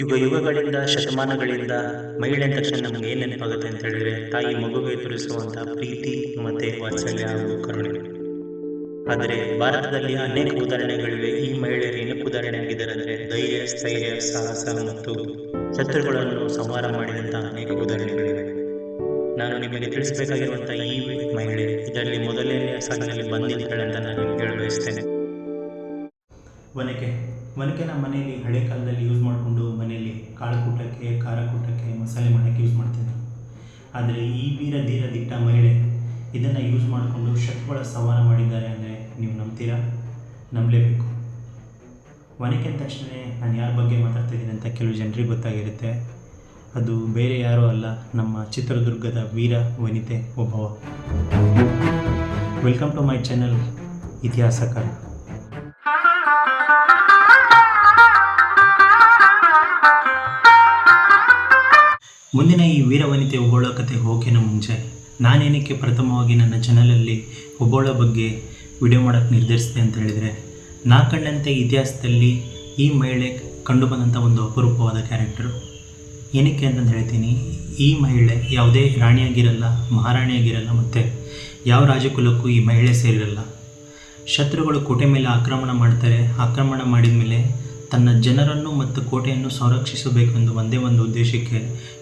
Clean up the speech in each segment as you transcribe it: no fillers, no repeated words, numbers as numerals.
ಯುಗಗಳಿಂದ ಶತಮಾನಗಳಿಂದ ಮಹಿಳೆ ಅಂದ ತಕ್ಷಣ ನಮ್ಗೆ ಏನು ನೆನಪಾಗುತ್ತೆ ಅಂತ ಹೇಳಿದ್ರೆ ತಾಯಿ ಮಗುವಿಗೆ ತೋರಿಸುವಂಥ ಪ್ರೀತಿ ಮತ್ತೆ ವಾತ್ಸಲ್ಯ ಹಾಗೂ ಕರುಣೆ. ಆದರೆ ಭಾರತದಲ್ಲಿ ಅನೇಕ ಉದಾಹರಣೆಗಳಿವೆ. ಈ ಮಹಿಳೆಯರು ಏನಕ್ಕೆ ಉದಾಹರಣೆ ಆಗಿದ್ದಾರೆ ಅಂದರೆ ಧೈರ್ಯ, ಸ್ಥೈರ್ಯ, ಸಾಹಸ ಮತ್ತು ಶತ್ರುಗಳನ್ನು ಸಂಹಾರ ಮಾಡಿದಂಥ ಅನೇಕ ಉದಾಹರಣೆಗಳಿವೆ. ನಾನು ನಿಮಗೆ ತಿಳಿಸಬೇಕಾಗಿರುವಂಥ ಈ ಮಹಿಳೆ ಇದರಲ್ಲಿ ಮೊದಲನೇ ಸಾಲಿನಲ್ಲಿ ಬಂದಿದ್ದಾಳೆ ಅಂತ ನಾನು ನಿಮ್ಗೆ ಹೇಳ ಬಯಸ್ತೇನೆ. ಒನಕೆ ನಮ್ಮ ಮನೆಯಲ್ಲಿ ಹಳೆ ಕಾಲದಲ್ಲಿ ಯೂಸ್ ಮಾಡಿಕೊಂಡು ಮನೆಯಲ್ಲಿ ಕಾಳು ಕೂಟಕ್ಕೆ, ಖಾರ ಕೂಟಕ್ಕೆ, ಮಸಾಲೆ ಮಾಡೋಕ್ಕೆ ಯೂಸ್ ಮಾಡ್ತೇನೆ. ಆದರೆ ಈ ವೀರ ಧೀರ ದಿಟ್ಟ ಮಹಿಳೆ ಇದನ್ನು ಯೂಸ್ ಮಾಡಿಕೊಂಡು ಶತ್ರುಗಳ ಸಂಹಾರ ಮಾಡಿದ್ದಾರೆ ಅಂದರೆ ನೀವು ನಂಬ್ತೀರಾ? ನಂಬಲೇಬೇಕು. ಒನಕೆ ಅಂದ ತಕ್ಷಣ ನಾನು ಯಾರ ಬಗ್ಗೆ ಮಾತಾಡ್ತಾ ಇದ್ದೀನಿ ಅಂತ ಕೆಲವು ಜನರಿಗೆ ಗೊತ್ತಾಗಿರುತ್ತೆ. ಅದು ಬೇರೆ ಯಾರೂ ಅಲ್ಲ, ನಮ್ಮ ಚಿತ್ರದುರ್ಗದ ವೀರ ವನಿತೆ ಒಬ್ಬವ. ವೆಲ್ಕಮ್ ಟು ಮೈ ಚಾನಲ್ ಇತಿಹಾಸಕಾರ. ಮುಂದಿನ ಈ ವೀರವನಿತೆ ಒಬ್ಬಳ ಕತೆ ಹೋಗೋಕ್ಕಿಂತ ಮುಂಚೆ ನಾನೇನಕ್ಕೆ ಪ್ರಥಮವಾಗಿ ನನ್ನ ಚಾನಲಲ್ಲಿ ಒಬ್ಬಳ ಬಗ್ಗೆ ವಿಡಿಯೋ ಮಾಡೋಕ್ಕೆ ನಿರ್ಧರಿಸಿದೆ ಅಂತ ಹೇಳಿದರೆ, ನಾ ಕಂಡಂತೆ ಇತಿಹಾಸದಲ್ಲಿ ಈ ಮಹಿಳೆ ಕಂಡು ಬಂದಂಥ ಒಂದು ಅಪರೂಪವಾದ ಕ್ಯಾರೆಕ್ಟರು. ಏನಕ್ಕೆ ಅಂತಂದು ಹೇಳ್ತೀನಿ. ಈ ಮಹಿಳೆ ಯಾವುದೇ ರಾಣಿಯಾಗಿರಲ್ಲ, ಮಹಾರಾಣಿಯಾಗಿರಲ್ಲ, ಮತ್ತು ಯಾವ ರಾಜಕುಲಕ್ಕೂ ಈ ಮಹಿಳೆ ಸೇರಿರಲ್ಲ. ಶತ್ರುಗಳು ಕೋಟೆ ಮೇಲೆ ಆಕ್ರಮಣ ಮಾಡ್ತಾರೆ. ಆಕ್ರಮಣ ಮಾಡಿದ ಮೇಲೆ ತನ್ನ ಜನರನ್ನು ಮತ್ತು ಕೋಟೆಯನ್ನು ಸಂರಕ್ಷಿಸಬೇಕೆಂದು ಒಂದೇ ಒಂದು ಉದ್ದೇಶಕ್ಕೆ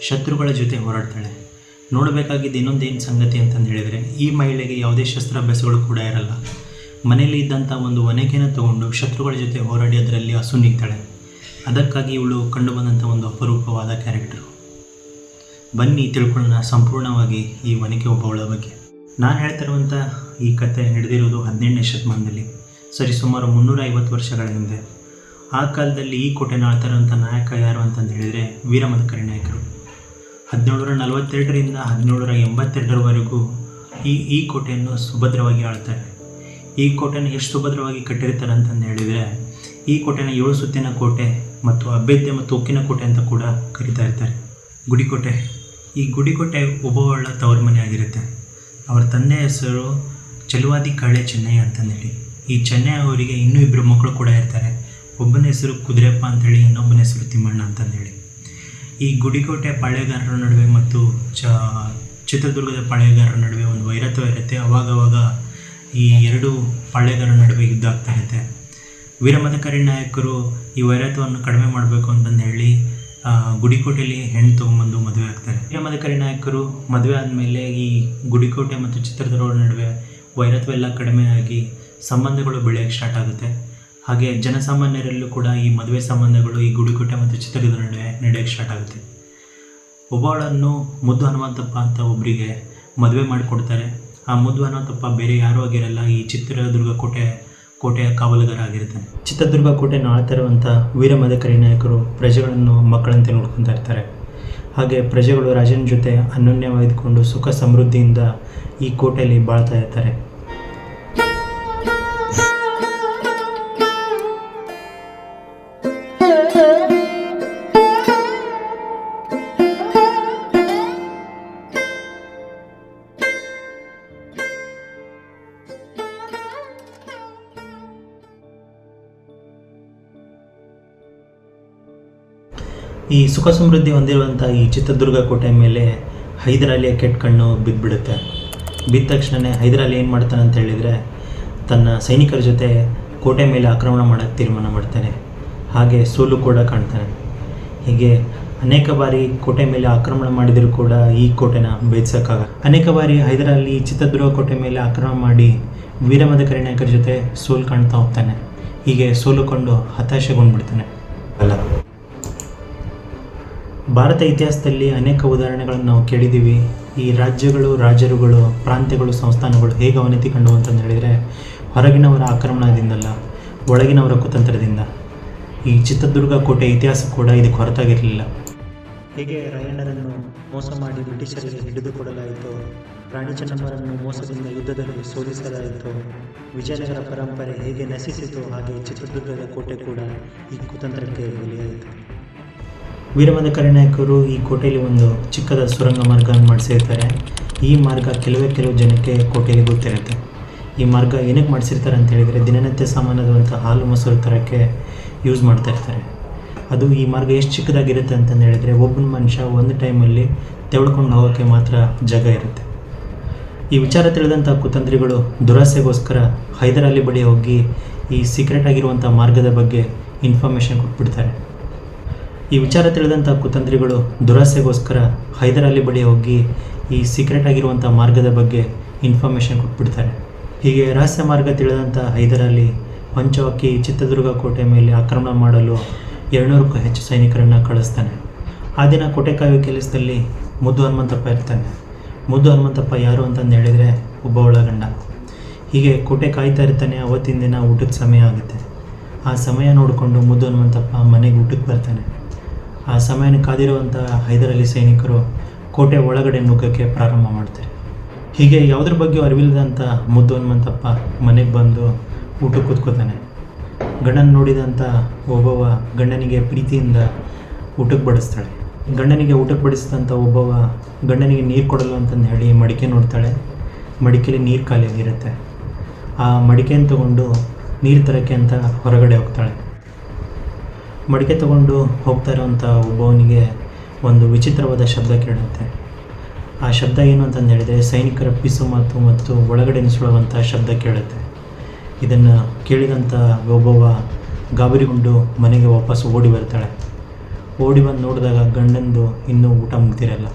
ಶತ್ರುಗಳ ಜೊತೆ ಹೋರಾಡ್ತಾಳೆ. ನೋಡಬೇಕಾಗಿದ್ದು ಇನ್ನೊಂದೇನು ಸಂಗತಿ ಅಂತಂದು ಹೇಳಿದರೆ, ಈ ಮಹಿಳೆಗೆ ಯಾವುದೇ ಶಸ್ತ್ರಾಭ್ಯಾಸಗಳು ಕೂಡ ಇರಲ್ಲ. ಮನೆಯಲ್ಲಿ ಇದ್ದಂಥ ಒಂದು ಒನಕೆನ ತಗೊಂಡು ಶತ್ರುಗಳ ಜೊತೆ ಹೋರಾಡಿ ಅದರಲ್ಲಿ ಅಸುನೀಗ್ತಾಳೆ. ಅದಕ್ಕಾಗಿ ಇವಳು ಕಂಡು ಬಂದಂಥ ಒಂದು ಅಪರೂಪವಾದ ಕ್ಯಾರೆಕ್ಟರು. ಬನ್ನಿ ತಿಳ್ಕೊಳ್ಳೋಣ ಸಂಪೂರ್ಣವಾಗಿ ಈ ಒನಕೆ ಒಬ್ಬವಳ ಬಗ್ಗೆ. ನಾನು ಹೇಳ್ತಿರುವಂಥ ಈ ಕತೆ ನಡೆದಿರೋದು 18ನೇ ಶತಮಾನದಲ್ಲಿ, ಸುಮಾರು 350 ವರ್ಷಗಳ ಹಿಂದೆ. ಆ ಕಾಲದಲ್ಲಿ ಈ ಕೋಟೆನ ಆಳ್ತಾರಂಥ ನಾಯಕ ಯಾರು ಅಂತಂದು ಹೇಳಿದರೆ ವೀರಮದಕರಿ ನಾಯಕರು. 1742ರಿಂದ 1782ರವರೆಗೂ ಈ ಕೋಟೆಯನ್ನು ಸುಭದ್ರವಾಗಿ ಆಳ್ತಾರೆ. ಈ ಕೋಟೆನ ಎಷ್ಟು ಸುಭದ್ರವಾಗಿ ಕಟ್ಟಿರ್ತಾರೆ ಅಂತಂದು ಹೇಳಿದರೆ, ಈ ಕೋಟೆನ 7 ಸುತ್ತಿನ ಕೋಟೆ ಮತ್ತು ಅಭೇದ್ಯ ಮತ್ತು ಉಕ್ಕಿನ ಕೋಟೆ ಅಂತ ಕೂಡ ಕರೀತಾ ಇರ್ತಾರೆ. ಗುಡಿಕೋಟೆ. ಈ ಗುಡಿಕೋಟೆ ಒಬ್ಬವಳ ತವರ ಮನೆ ಆಗಿರುತ್ತೆ. ಅವರ ತಂದೆ ಹೆಸರು ಚಲುವಾದಿ ಕಾಳೆ ಚೆನ್ನಯ್ಯ ಅಂತಂದೇಳಿ. ಈ ಚೆನ್ನಯ್ಯ ಅವರಿಗೆ ಇನ್ನೂ 2 ಮಕ್ಕಳು ಕೂಡ ಇರ್ತಾರೆ. ಒಬ್ಬನ ಹೆಸರು ಕುದುರೆಪ್ಪ ಅಂಥೇಳಿ, ಇನ್ನೊಬ್ಬನ ಹೆಸರು ತಿಮ್ಮಣ್ಣ ಅಂತಂದೇಳಿ. ಈ ಗುಡಿಕೋಟೆ ಪಾಳೆಗಾರರ ನಡುವೆ ಮತ್ತು ಚಿತ್ರದುರ್ಗದ ಪಾಳೆಗಾರರ ನಡುವೆ ಒಂದು ವೈರತ್ವ ಇರುತ್ತೆ. ಅವಾಗವಾಗ ಈ 2 ಪಾಳೆಗಾರರ ನಡುವೆ ಯುದ್ಧ ಆಗ್ತಾ ಇರುತ್ತೆ. ವೀರಮದಕರಿ ನಾಯಕರು ಈ ವೈರತ್ವವನ್ನು ಕಡಿಮೆ ಮಾಡಬೇಕು ಅಂತಂದು ಹೇಳಿ ಗುಡಿಕೋಟೆಯಲ್ಲಿ ಹೆಣ್ಣು ತೊಗೊಂಬಂದು ಮದುವೆ ಆಗ್ತಾರೆ. ವೀರಮದಕರಿ ನಾಯಕರು ಮದುವೆ ಆದಮೇಲೆ ಈ ಗುಡಿಕೋಟೆ ಮತ್ತು ಚಿತ್ರದುರ್ಗದ ನಡುವೆ ವೈರತ್ವ ಎಲ್ಲ ಕಡಿಮೆ ಆಗಿ ಸಂಬಂಧಗಳು ಬೆಳೆಯೋಕ್ಕೆ ಸ್ಟಾರ್ಟ್ ಆಗುತ್ತೆ. ಹಾಗೆ ಜನಸಾಮಾನ್ಯರಲ್ಲೂ ಕೂಡ ಈ ಮದುವೆ ಸಂಬಂಧಗಳು ಈ ಗುಡಿಕೋಟೆ ಮತ್ತು ಚಿತ್ರದುರ್ಗದ ನಡುವೆ ನಡೆಯೋಕ್ಕೆ ಸ್ಟಾರ್ಟ್ ಆಗುತ್ತೆ. ಒಬ್ಬಳನ್ನು ಮುದ್ದು ಹನುಮಂತಪ್ಪ ಅಂತ ಒಬ್ಬರಿಗೆ ಮದುವೆ ಮಾಡಿಕೊಡ್ತಾರೆ. ಆ ಮುದ್ದು ಹನುಮಂತಪ್ಪ ಬೇರೆ ಯಾರೂ ಆಗಿರಲ್ಲ, ಈ ಚಿತ್ರದುರ್ಗ ಕೋಟೆಯ ಕಾವಲುಗಾರ ಆಗಿರ್ತಾನೆ. ಚಿತ್ರದುರ್ಗ ಕೋಟೆಯನ್ನು ಆಳ್ತಾ ಇರುವಂಥ ವೀರಮದಕರಿ ನಾಯಕರು ಪ್ರಜೆಗಳನ್ನು ಮಕ್ಕಳಂತೆ ನೋಡ್ಕೊತಾ ಇರ್ತಾರೆ. ಹಾಗೆ ಪ್ರಜೆಗಳು ರಾಜನ ಜೊತೆ ಅನ್ಯೋನ್ಯವಾಗಿದ್ಕೊಂಡು ಸುಖ ಸಮೃದ್ಧಿಯಿಂದ ಈ ಕೋಟೆಯಲ್ಲಿ ಬಾಳ್ತಾ ಇರ್ತಾರೆ. ಈ ಸುಖ ಸಮೃದ್ಧಿ ಹೊಂದಿರುವಂಥ ಈ ಚಿತ್ರದುರ್ಗ ಕೋಟೆ ಮೇಲೆ ಹೈದರಾಲಿಯ ಕೆಟ್ಟ ಕಣ್ಣು ಬಿದ್ದುಬಿಡುತ್ತೆ. ಬಿದ್ದ ತಕ್ಷಣ ಹೈದರಾಲಿ ಏನು ಮಾಡ್ತಾನೆ ಅಂತ ಹೇಳಿದರೆ, ತನ್ನ ಸೈನಿಕರ ಜೊತೆ ಕೋಟೆ ಮೇಲೆ ಆಕ್ರಮಣ ಮಾಡೋಕ್ಕೆ ತೀರ್ಮಾನ ಮಾಡ್ತಾನೆ. ಹಾಗೆ ಸೋಲು ಕೂಡ ಕಾಣ್ತಾನೆ. ಹೀಗೆ ಅನೇಕ ಬಾರಿ ಕೋಟೆ ಮೇಲೆ ಆಕ್ರಮಣ ಮಾಡಿದರೂ ಕೂಡ ಈ ಕೋಟೆನ ಭೇದಿಸೋಕ್ಕಾಗಲ್ಲ. ಅನೇಕ ಬಾರಿ ಹೈದರಾಲಿ ಚಿತ್ರದುರ್ಗ ಕೋಟೆ ಮೇಲೆ ಆಕ್ರಮಣ ಮಾಡಿ ವೀರಮದಕರಿ ನಾಯಕರ ಜೊತೆ ಸೋಲು ಕಾಣ್ತಾ ಹೋಗ್ತಾನೆ. ಹೀಗೆ ಸೋಲುಕೊಂಡು ಹತಾಶೆಗೊಂಡ್ಬಿಡ್ತಾನೆ. ಅಲ್ಲ, ಭಾರತ ಇತಿಹಾಸದಲ್ಲಿ ಅನೇಕ ಉದಾಹರಣೆಗಳನ್ನು ನಾವು ಕೇಳಿದ್ದೀವಿ. ಈ ರಾಜ್ಯಗಳು, ರಾಜರುಗಳು, ಪ್ರಾಂತ್ಯಗಳು, ಸಂಸ್ಥಾನಗಳು ಹೇಗೆ ಅವನತಿ ಕಂಡು ಅಂತಂದು ಹೇಳಿದರೆ, ಹೊರಗಿನವರ ಆಕ್ರಮಣದಿಂದಲ್ಲ, ಒಳಗಿನವರ ಕುತಂತ್ರದಿಂದ. ಈ ಚಿತ್ರದುರ್ಗ ಕೋಟೆ ಇತಿಹಾಸ ಕೂಡ ಇದಕ್ಕೆ ಹೊರತಾಗಿರಲಿಲ್ಲ. ಹೇಗೆ ರಾಯಣ್ಣರನ್ನು ಮೋಸ ಮಾಡಿ ಬ್ರಿಟಿಷರಿಗೆ ಹಿಡಿದುಕೊಡಲಾಯಿತು, ರಾಣಿ ಚೆನ್ನಮ್ಮರನ್ನು ಮೋಸದಿಂದ ಯುದ್ಧದಲ್ಲಿ ಸೋಲಿಸಲಾಯಿತು, ವಿಜಯನಗರ ಪರಂಪರೆ ಹೇಗೆ ನಶಿಸಿತು, ಹಾಗೆ ಚಿತ್ರದುರ್ಗದ ಕೋಟೆ ಕೂಡ ಈ ಕುತಂತ್ರಕ್ಕೆ ಬಲಿಯಾಯಿತು. ವೀರಮದಕರಿ ನಾಯಕರು ಈ ಕೋಟೆಯಲ್ಲಿ ಒಂದು ಚಿಕ್ಕದ ಸುರಂಗ ಮಾರ್ಗವನ್ನು ಮಾಡಿಸಿರ್ತಾರೆ. ಈ ಮಾರ್ಗ ಕೆಲವು ಜನಕ್ಕೆ ಕೋಟೆಯಲ್ಲಿ ಗೊತ್ತಿರುತ್ತೆ. ಈ ಮಾರ್ಗ ಏನಕ್ಕೆ ಮಾಡಿಸಿರ್ತಾರೆ ಅಂತ ಹೇಳಿದರೆ, ದಿನನಿತ್ಯ ಸಾಮಾನ್ಯದಂಥ ಹಾಲು ಮೊಸರು ತರೋಕ್ಕೆ ಯೂಸ್ ಮಾಡ್ತಾ ಇರ್ತಾರೆ. ಅದು ಈ ಮಾರ್ಗ ಎಷ್ಟು ಚಿಕ್ಕದಾಗಿರುತ್ತೆ ಅಂತಂದು ಹೇಳಿದರೆ ಒಬ್ಬನ ಮನುಷ್ಯ ಒಂದು ಟೈಮಲ್ಲಿ ತೆಗೆದುಕೊಂಡು ಹೋಗೋಕ್ಕೆ ಮಾತ್ರ ಜಾಗ ಇರುತ್ತೆ. ಈ ವಿಚಾರ ತಿಳಿದಂಥ ಕುತಂತ್ರಿಗಳು ದುರಾಸೆಗೋಸ್ಕರ ಹೈದರಾಲಿ ಬಳಿ ಹೋಗಿ ಈ ಸೀಕ್ರೆಟ್ ಆಗಿರುವಂಥ ಮಾರ್ಗದ ಬಗ್ಗೆ ಇನ್ಫಾರ್ಮೇಷನ್ ಕೊಟ್ಬಿಡ್ತಾರೆ. ಈ ವಿಚಾರ ತಿಳಿದಂಥ ಕುತಂತ್ರಿಗಳು ದುರಾಸೆಗೋಸ್ಕರ ಹೈದರಾಲಿ ಬಳಿ ಹೋಗಿ ಈ ಸೀಕ್ರೆಟ್ ಆಗಿರುವಂಥ ಮಾರ್ಗದ ಬಗ್ಗೆ ಇನ್ಫಾರ್ಮೇಷನ್ ಕೊಟ್ಬಿಡ್ತಾರೆ. ಹೀಗೆ ರಹಸ್ಯ ಮಾರ್ಗ ತಿಳಿದಂಥ ಹೈದರಾಲಿ ಹೊಂಚವಕ್ಕಿ ಚಿತ್ರದುರ್ಗ ಕೋಟೆ ಮೇಲೆ ಆಕ್ರಮಣ ಮಾಡಲು 200ಕ್ಕೂ ಹೆಚ್ಚು ಸೈನಿಕರನ್ನು ಕಳಿಸ್ತಾನೆ. ಆ ದಿನ ಕೋಟೆ ಕಾಯುವ ಕೆಲಸದಲ್ಲಿ ಮುದ್ದು ಹನುಮಂತಪ್ಪ ಇರ್ತಾನೆ. ಮುದ್ದು ಹನುಮಂತಪ್ಪ ಯಾರು ಅಂತಂದು ಹೇಳಿದರೆ ಒಬ್ಬ ಒಳಗಂಡ. ಹೀಗೆ ಕೋಟೆ ಕಾಯ್ತಾ ಇರ್ತಾನೆ. ಅವತ್ತಿನ ದಿನ ಊಟದ ಸಮಯ ಆಗುತ್ತೆ. ಆ ಸಮಯ ನೋಡಿಕೊಂಡು ಮುದ್ದು ಹನುಮಂತಪ್ಪ ಮನೆಗೆ ಊಟಕ್ಕೆ ಬರ್ತಾನೆ. ಆ ಸಮಯನ ಕಾದಿರುವಂಥ ಹೈದರಾಲಿ ಸೈನಿಕರು ಕೋಟೆ ಒಳಗಡೆ ನುಗ್ಗಕ್ಕೆ ಪ್ರಾರಂಭ ಮಾಡ್ತಾರೆ. ಹೀಗೆ ಯಾವುದ್ರ ಬಗ್ಗೆ ಅರಿವಿಲ್ಲದಂಥ ಮುದ್ದು ಹನುಮಂತಪ್ಪ ಮನೆಗೆ ಬಂದು ಊಟಕ್ಕೆ ಕೂತ್ಕೋತಾನೆ. ಗಂಡನ ನೋಡಿದಂಥ ಒಬ್ಬವ ಗಂಡನಿಗೆ ಪ್ರೀತಿಯಿಂದ ಊಟಕ್ಕೆ ಬಡಿಸ್ತಾಳೆ. ಗಂಡನಿಗೆ ಊಟಕ್ಕೆ ಬಡಿಸಿದಂಥ ಒಬ್ಬವ ಗಂಡನಿಗೆ ನೀರು ಕೊಡಲ್ಲ ಅಂತಂದು ಹೇಳಿ ಮಡಿಕೆ ನೋಡ್ತಾಳೆ. ಮಡಿಕೆಯಲ್ಲಿ ನೀರು ಖಾಲಿಯಾಗಿರುತ್ತೆ. ಆ ಮಡಿಕೆಯನ್ನು ತೊಗೊಂಡು ನೀರು ತರೋಕ್ಕೆ ಅಂತ ಹೊರಗಡೆ ಹೋಗ್ತಾಳೆ. ಮಡಿಕೆ ತೊಗೊಂಡು ಹೋಗ್ತಾ ಇರೋವಂಥ ಒಬ್ಬವನಿಗೆ ಒಂದು ವಿಚಿತ್ರವಾದ ಶಬ್ದ ಕೇಳುತ್ತೆ. ಆ ಶಬ್ದ ಏನು ಅಂತಂದು ಹೇಳಿದರೆ ಸೈನಿಕರ ಪಿಸು ಮಾತು ಮತ್ತು ಒಳಗಡೆ ನುಸುಳುವಂಥ ಶಬ್ದ ಕೇಳುತ್ತೆ. ಇದನ್ನು ಕೇಳಿದಂಥ ಒಬ್ಬವ ಗಾಬರಿಗೊಂಡು ಮನೆಗೆ ವಾಪಸ್ ಓಡಿ ಬರ್ತಾಳೆ. ಓಡಿ ಬಂದು ನೋಡಿದಾಗ ಗಂಡಂದು ಇನ್ನೂ ಊಟ ಮುಗ್ದಿರಲ್ಲ.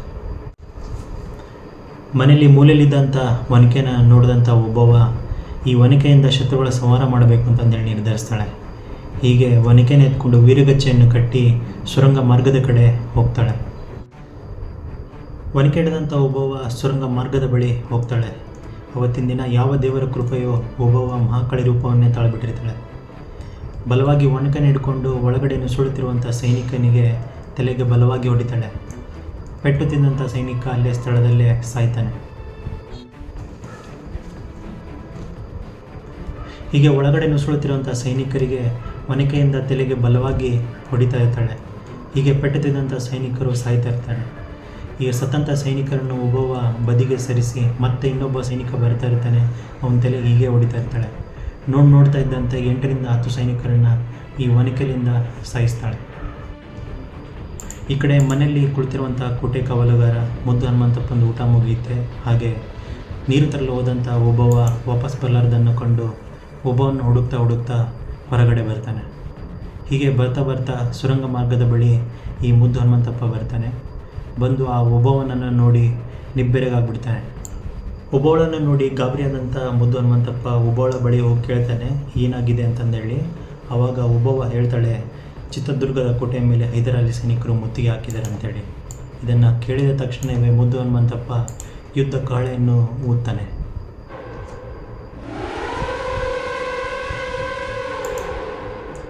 ಮನೆಯಲ್ಲಿ ಮೂಲೆಯಲ್ಲಿದ್ದಂಥ ಒನಕೆನ ನೋಡಿದಂಥ ಒಬ್ಬವ ಈ ಒನಕೆಯಿಂದ ಶತ್ರುಗಳ ಸಂಹಾರ ಮಾಡಬೇಕು ಅಂತಂದೇಳಿ ನಿರ್ಧರಿಸ್ತಾಳೆ. ಹೀಗೆ ಒನಕೆನ ಎತ್ಕೊಂಡು ವೀರಗಚ್ಚೆಯನ್ನು ಕಟ್ಟಿ ಸುರಂಗ ಮಾರ್ಗದ ಕಡೆ ಹೋಗ್ತಾಳೆ. ಒನಕೆ ಹಿಡಿದಂಥ ಒಬ್ಬವ ಸುರಂಗ ಮಾರ್ಗದ ಬಳಿ ಹೋಗ್ತಾಳೆ. ಅವತ್ತಿನ ದಿನ ಯಾವ ದೇವರ ಕೃಪೆಯೋ ಒಬ್ಬವ ಮಹಾಕಾಳಿ ರೂಪವನ್ನೇ ತಾಳ್ಬಿಟ್ಟಿರ್ತಾಳೆ. ಬಲವಾಗಿ ಒನಕನ ಹಿಡ್ಕೊಂಡು ಒಳಗಡೆ ನುಸುಳುತ್ತಿರುವಂಥ ಸೈನಿಕನಿಗೆ ತಲೆಗೆ ಬಲವಾಗಿ ಹೊಡಿತಾಳೆ. ಪೆಟ್ಟು ತಿಂದಂಥ ಸೈನಿಕ ಅಲ್ಲೇ ಸ್ಥಳದಲ್ಲೇ ಸಾಯ್ತಾನೆ. ಹೀಗೆ ಒಳಗಡೆ ನುಸುಳುತ್ತಿರುವಂಥ ಸೈನಿಕರಿಗೆ ಒನಕೆಯಿಂದ ತಲೆಗೆ ಬಲವಾಗಿ ಹೊಡಿತಾ ಇರ್ತಾಳೆ. ಹೀಗೆ ಪೆಟ್ಟು ತಿಂದಂಥ ಸೈನಿಕರು ಸಾಯ್ತಾ ಇರ್ತಾರೆ. ಈಗ ಸತ್ತಂಥ ಸೈನಿಕರನ್ನು ಒಬ್ಬವ ಬದಿಗೆ ಸರಿಸಿ ಮತ್ತೆ ಇನ್ನೊಬ್ಬ ಸೈನಿಕ ಬರ್ತಾ ಇರ್ತಾನೆ. ಅವನ ತಲೆಗೆ ಹೀಗೆ ಹೊಡಿತಾ ಇರ್ತಾಳೆ. ನೋಡ್ತಾ ಇದ್ದಂಥ 8ರಿಂದ 10 ಸೈನಿಕರನ್ನು ಈ ಒನಕೆಲಿಂದ ಸಾಯಿಸ್ತಾಳೆ. ಈ ಕಡೆ ಮನೆಯಲ್ಲಿ ಕುಳಿತಿರುವಂಥ ಕೋಟೆ ಕಾವಲುಗಾರ ಮುದ್ದು ಹನುಮಂತಪ್ಪಂದು ಊಟ ಮುಗಿಯುತ್ತೆ. ಹಾಗೆ ನೀರು ತರಲು ಹೋದಂಥ ಒಬ್ಬವ ವಾಪಸ್ ಬರಲಾರ್ದನ್ನು ಕಂಡು ಒಬ್ಬವನ್ನು ಹುಡುಕ್ತಾ ಹೊರಗಡೆ ಬರ್ತಾನೆ. ಹೀಗೆ ಬರ್ತಾ ಸುರಂಗ ಮಾರ್ಗದ ಬಳಿ ಈ ಮುದ್ದು ಹನುಮಂತಪ್ಪ ಬರ್ತಾನೆ. ಬಂದು ಆ ಒಬ್ಬವನನ್ನು ನೋಡಿ ನಿಬ್ಬೆರಗಾಗ್ಬಿಡ್ತಾನೆ. ಒಬ್ಬವಳನ್ನು ನೋಡಿ ಗಾಬರಿಯಾದಂಥ ಮುದ್ದು ಹನುಮಂತಪ್ಪ ಒಬ್ಬವಳ ಬಳಿ ಹೋಗಿ ಕೇಳ್ತಾನೆ ಏನಾಗಿದೆ ಅಂತಂದೇಳಿ. ಆವಾಗ ಒಬ್ಬವ ಹೇಳ್ತಾಳೆ ಚಿತ್ರದುರ್ಗದ ಕೋಟೆಯ ಮೇಲೆ ಹೈದರಾಲಿ ಸೈನಿಕರು ಮುತ್ತಿಗೆ ಹಾಕಿದ್ದಾರೆ ಅಂತೇಳಿ. ಇದನ್ನು ಕೇಳಿದ ತಕ್ಷಣವೇ ಮುದ್ದು ಹನುಮಂತಪ್ಪ ಯುದ್ಧ ಕಾಳೆಯನ್ನು ಊದ್ತಾನೆ.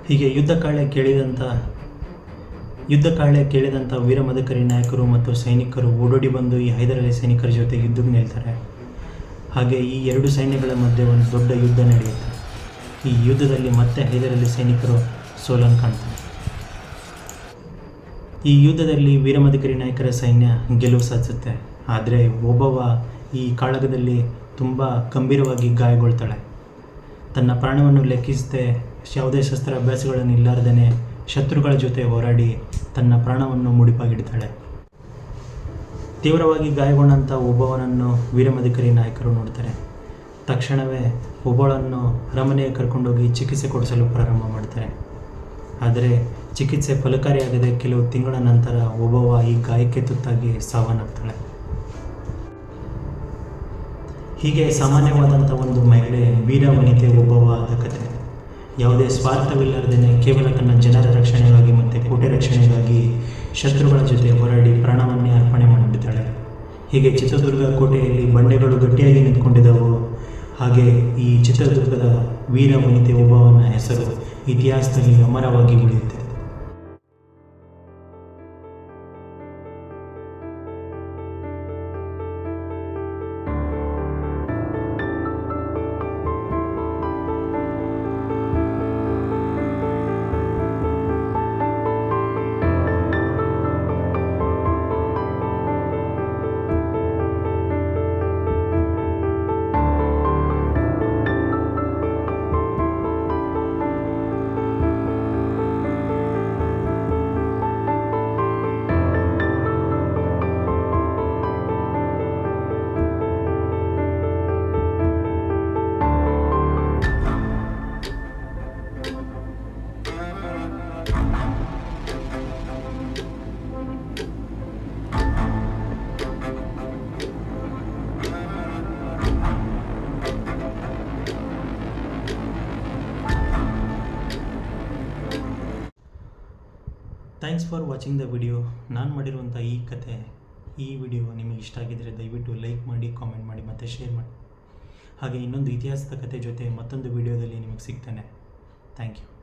ಹೀಗೆ ಯುದ್ಧ ಕಾಳೆ ಕೇಳಿದಂಥ ವೀರಮದಕರಿ ನಾಯಕರು ಮತ್ತು ಸೈನಿಕರು ಓಡೋಡಿ ಬಂದು ಈ ಹೈದರಾಲಿ ಸೈನಿಕರ ಜೊತೆ ಯುದ್ಧಕ್ಕೆ ನಿಲ್ತಾರೆ. ಹಾಗೆ ಈ 2 ಸೈನ್ಯಗಳ ಮಧ್ಯೆ ಒಂದು ದೊಡ್ಡ ಯುದ್ಧ ನಡೆಯುತ್ತೆ. ಈ ಯುದ್ಧದಲ್ಲಿ ಮತ್ತೆ ಹೈದರಾಲಿ ಸೈನಿಕರು ಸೋಲನ್ನು ಕಾಣ್ತಾರೆ. ಈ ಯುದ್ಧದಲ್ಲಿ ವೀರಮದಕರಿ ನಾಯಕರ ಸೈನ್ಯ ಗೆಲುವು ಸಾಧಿಸುತ್ತೆ. ಆದರೆ ಒಬ್ಬವ ಈ ಕಾಳಗದಲ್ಲಿ ತುಂಬ ಗಂಭೀರವಾಗಿ ಗಾಯಗೊಳ್ತಾಳೆ. ತನ್ನ ಪ್ರಾಣವನ್ನು ಲೆಕ್ಕಿಸದೆ ಯಾವುದೇ ಶಸ್ತ್ರಾಭ್ಯಾಸಗಳನ್ನು ಇಲ್ಲಾರ್ದೇ ಶತ್ರುಗಳ ಜೊತೆ ಹೋರಾಡಿ ತನ್ನ ಪ್ರಾಣವನ್ನು ಮುಡಿಪಾಗಿಡ್ತಾಳೆ. ತೀವ್ರವಾಗಿ ಗಾಯಗೊಂಡಂಥ ಒಬ್ಬವನನ್ನು ವೀರಮದಕರಿ ನಾಯಕರು ನೋಡ್ತಾರೆ. ತಕ್ಷಣವೇ ಒಬ್ಬಳನ್ನು ಅರಮನೆಗೆ ಕರ್ಕೊಂಡೋಗಿ ಚಿಕಿತ್ಸೆ ಕೊಡಿಸಲು ಪ್ರಾರಂಭ ಮಾಡ್ತಾರೆ. ಆದರೆ ಚಿಕಿತ್ಸೆ ಫಲಕಾರಿಯಾಗದೆ ಕೆಲವು ತಿಂಗಳ ನಂತರ ಒಬ್ಬವ ಈ ಗಾಯಕ್ಕೆ ತುತ್ತಾಗಿ ಸಾವನ್ನಪ್ತಾಳೆ. ಹೀಗೆ ಸಾಮಾನ್ಯವಾದಂಥ ಒಂದು ಮಹಿಳೆ ವೀರವನಿತೆ ಒಬ್ಬವ ಆದ ಕಥೆ. ಯಾವುದೇ ಸ್ವಾರ್ಥವಿಲ್ಲದೇ ಕೇವಲ ತನ್ನ ಜನರ ರಕ್ಷಣೆಗಾಗಿ ಮತ್ತು ಕೋಟೆ ರಕ್ಷಣೆಗಾಗಿ ಶತ್ರುಗಳ ಜೊತೆ ಹೋರಾಡಿ ಪ್ರಾಣವನ್ನೇ ಅರ್ಪಣೆ ಮಾಡಿಬಿಡ್ತಾಳೆ. ಹೀಗೆ ಚಿತ್ರದುರ್ಗ ಕೋಟೆಯಲ್ಲಿ ಬಂಡೆಗಳು ಗಟ್ಟಿಯಾಗಿ ನಿಂತ್ಕೊಂಡಿದ್ದವು. ಹಾಗೆ ಈ ಚಿತ್ರದುರ್ಗದ ವೀರವನಿತೆ ಒಬ್ಬವನ ಹೆಸರು ಇತಿಹಾಸದಲ್ಲಿ ಅಮರವಾಗಿ ಉಳಿಯುತ್ತೆ. Thanks for watching the video. ನಾನು ಮಾಡಿರುವಂಥ ಈ ವಿಡಿಯೋ ನಿಮಗೆ ಇಷ್ಟ ಆಗಿದ್ದರೆ ದಯವಿಟ್ಟು ಲೈಕ್ ಮಾಡಿ, ಕಾಮೆಂಟ್ ಮಾಡಿ ಮತ್ತು ಶೇರ್ ಮಾಡಿ. ಹಾಗೆ ಇನ್ನೊಂದು ಇತಿಹಾಸದ ಕಥೆ ಜೊತೆ ಮತ್ತೊಂದು ವಿಡಿಯೋದಲ್ಲಿ ನಿಮಗೆ ಸಿಗ್ತಾನೆ. Thank you.